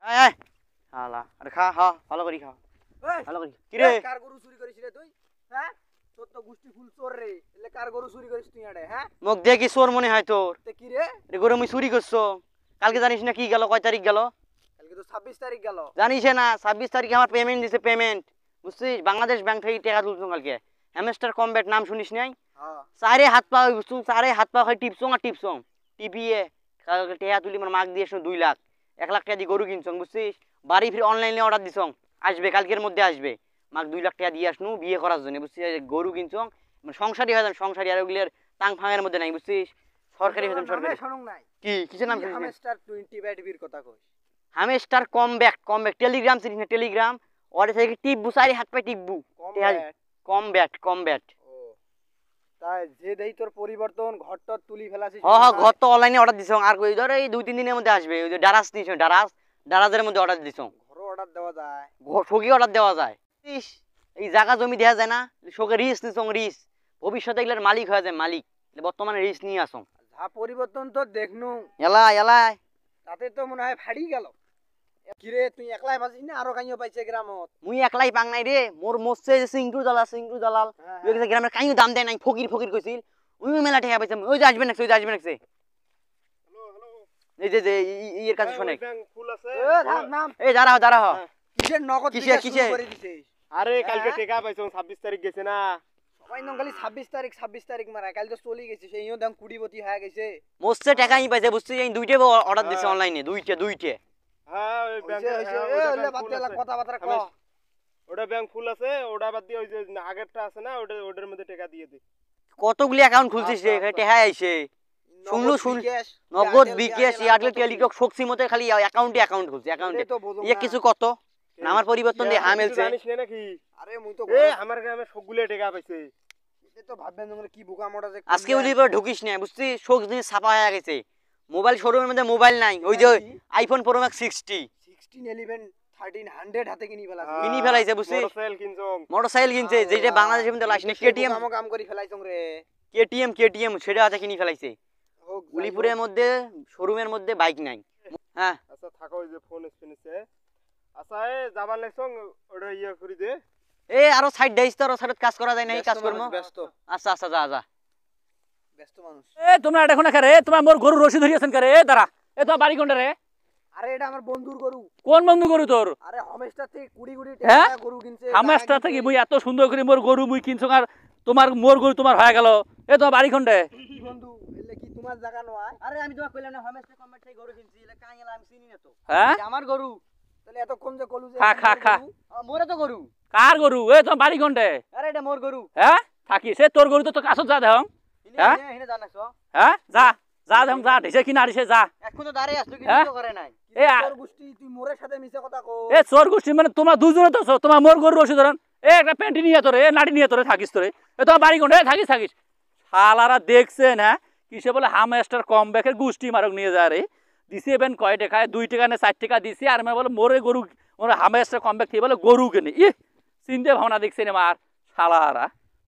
এই শালা আরে খা ভালো করে খা ভালো করে কি রে কার গরু চুরি করিস রে তুই হ্যাঁ তোর তো গুষ্টি ফুল চোর রে এলে কার গরু চুরি করিস তুই আড়ে হ্যাঁ মুখ দেখি চোর মনে হয় তোর তে কি রে রে গরু আমি চুরি করছো কালকে জানিস না কি গেল কয় তারিখ গেল কালকে তো 26 তারিখ গেল জানিস না 26 তারিখে আমার পেমেন্ট দিছে পেমেন্ট বুঝছিস বাংলাদেশ ব্যাংক থেকে টাকা তুলছো কালকে হ্যামস্টার কমব্যাট নাম শুনিস নাই হ্যাঁ চারে হাত পা বুঝছো চারে হাত পা হয় টিপসং আর টিপসং টিপিয়ে কালকে টাকা তুলি আমার মাগ দিয়ে 2 লাখ 1 লাখ টাকা দিয়ে গরু কিনছং বুঝছিস বাড়ি ফিরে অনলাইনে অর্ডার দিছং আসবে কালকের মধ্যে আসবে মাগ 2 লাখ টাকা দিয়ে আসনু বিয়ে করার জন্য বুঝছিস গরু কিনছং মানে সংসারী হয়ে যান সংসারী আর ওগুলোর টাং ফাঙের মধ্যে নাই বুঝছিস সরকারি হয়ে যান সরকারি শুনুন নাই কি কিসের নাম শুনিস হ্যামস্টার 20 ব্যাটবির কথা কইস হ্যামস্টার কমব্যাট টেলিগ্রাম চিনিস না টেলিগ্রাম ওরে থেকে টিপবু চারি হাত পায়ে টিপবু কমব্যাট ও তাই যে দেই তোর পরিবর্তন ঘরটা তুলি ফেলাছিস ঘর তো অনলাইনে অর্ডার দিছ আর কই ধর এই 2-3 দিনের মধ্যে আসবে ওই যে ডারাস নিছ ডারাজের মধ্যে অর্ডার দিছ ঘরও অর্ডার দেওয়া যায় ঠকি অর্ডার দেওয়া যায় ইস এই জায়গা জমি দেয়া যায় না শোকে রিস নিছ রিস ভবিষ্যতে এগুলোর মালিক হয়ে যায় মালিক বর্তমানে রিস নিয়ে আসো যা পরিবর্তন তো দেখনু এলা তাতে তো মনে হয় ফাড়ি গেল কিরে তুই একলাই বাজিস না আরো কাইও পাইছে গ্রামত মুই একলাই পাং নাই রে মোর মোসে যে সিংটু দালাল ওই যে গ্রামের কাইও দাম দেয় নাই ফকির কইছিল ওই মেলা টাকা পাইছে ওই যে আসবে নাকছে এই যে এর কাছে শুনে ফুল আছে এ নাম এই দাঁড়াও কিসের নগদ কিসের করে দিছিস আরে কালকে টাকা পাইছো 26 তারিখ গেছে না সবাই নং খালি 26 তারিখ মারা কাল তো চলি গেছে সেইও দাম 20 হয়ে গেছে মোসে টাকাই পাইছে বুঝছিস এই দুইটা অর্ডার দিছে অনলাইনে দুইটা হ্যাঁ ওই ব্যাংকে ওলে বাদ দে কথাবার্তা ক ওটা ব্যাংক ফুল আছে ওটা বাদ দিয়ে ওই যে আগেরটা আছে না ওটার মধ্যে টাকা দিয়ে দে কতগুলি অ্যাকাউন্ট খুলছিস রে এখানে টাকা আইছে শুনলু নগদ বিকাশ এয়ারটেল টেলিটক শক্তি মতে খালি অ্যাকাউন্ট খুলছে অ্যাকাউন্টে ইয়ে কিছু কত আমার পরিবর্তন দিয়ে হামেলছে জানিস না নাকি আরে মুই তো এ আমার গ্রামে সবগুলো টাকা পাইছে এটা তো ভাববেন তোমরা কি বোকা মোটা যে আজকে ওলি পর ঢুকিস না বুঝছিস শোক জিনিস ছাপা হয়ে গেছে মোবাইল শোরুমের মধ্যে মোবাইল নাই ওই যে আইফোন প্রো ম্যাক্স 16 11 1300 হাতে কিনি ফেলাইছে বুঝছিস মোটরসাইকেল কিনছে যেটা বাংলাদেশের মধ্যে লাইসেন্স কেটিএম কাম করি ফেলাইছং রে কেটিএম সেটা হাতে কিনি ফেলাইছে উলিপুরের মধ্যে শোরুমের মধ্যে বাইক নাই হ্যাঁ আচ্ছা থাকো ওই যে ফোন স্পিনিছে আচ্ছা এ যাবার লাগছং ওটা ইয়া করি দে এ আরো সাইড দেইস তো সাইডত কাজ করা যায় না এই কাজ করমু ব্যস্ত আচ্ছা যা ব্যস্ত মানুষ এ তোমরা এটা কোন করে তোমার মোর গরু রশি ধরিয়েছেন করে এ দাঁড়া এ তো বাড়ি কোনটা রে আরে এটা আমার বন্ধুর গরু কোন বন্ধু গরু তোর আরে হমেস্টার থেকে কুড়ি হ্যাঁ? টাকা গরু কিনছে হামাসটা থেকে মুই এত সুন্দর করে মোর গরু মুই কিনছো আর তোমার মোর গরু তোমার হয়ে গেল এ তোমার বাড়ি কোনটা বন্ধু এলে কি তোমার জায়গা নয় আরে আমি তোমাকে কইলাম না হামেশা কমব্যাট থেকে গরু কিনছি এলা কাইলা আমি চিনি না তো হ্যাঁ আমার গরু তাহলে এত কম যে কলু যে খা মোরে তো গরু কার গরু এ তোমার বাড়ি কোনটা আরে এটা মোর গরু হ্যাঁ থাকিস এ তোর গরু তো কাছত যা দেখ হ্যাঁ? এনে জানাছো হ্যাঁ যা দেখ যা ঢিসে কিনা ঢিসে যা এখন তো দাঁড়িয়ে আসলো হ্যাঁ? কিছু করে নাই এ তোর গোষ্ঠী তুই মোরের সাথে মিশে কথা কো এ চোর গোষ্ঠী মানে তোমরা দুজনে তো তোমার মোর গরু রশি ধরেন এ একটা প্যান্টি নিয়ে তোরে এ নাড়ি নিয়ে তোরে থাকিস তোরে এ তোমার বাড়ি কোনটা থাকিস শালারা দেখছেন হ্যাঁ কিসে বলে হামস্টার কম ব্যাকের গোষ্ঠী মারক নিয়ে যায় রে দিছে এবেন কয় টাকায় 2 টাকা না 4 টাকা দিছে আর মানে বলে মোরে গরু মোরে হামস্টার কম ব্যাক থেকে বলে গরু কেনে ই চিন্তা ভাবনা দেখছেন আমার শালারা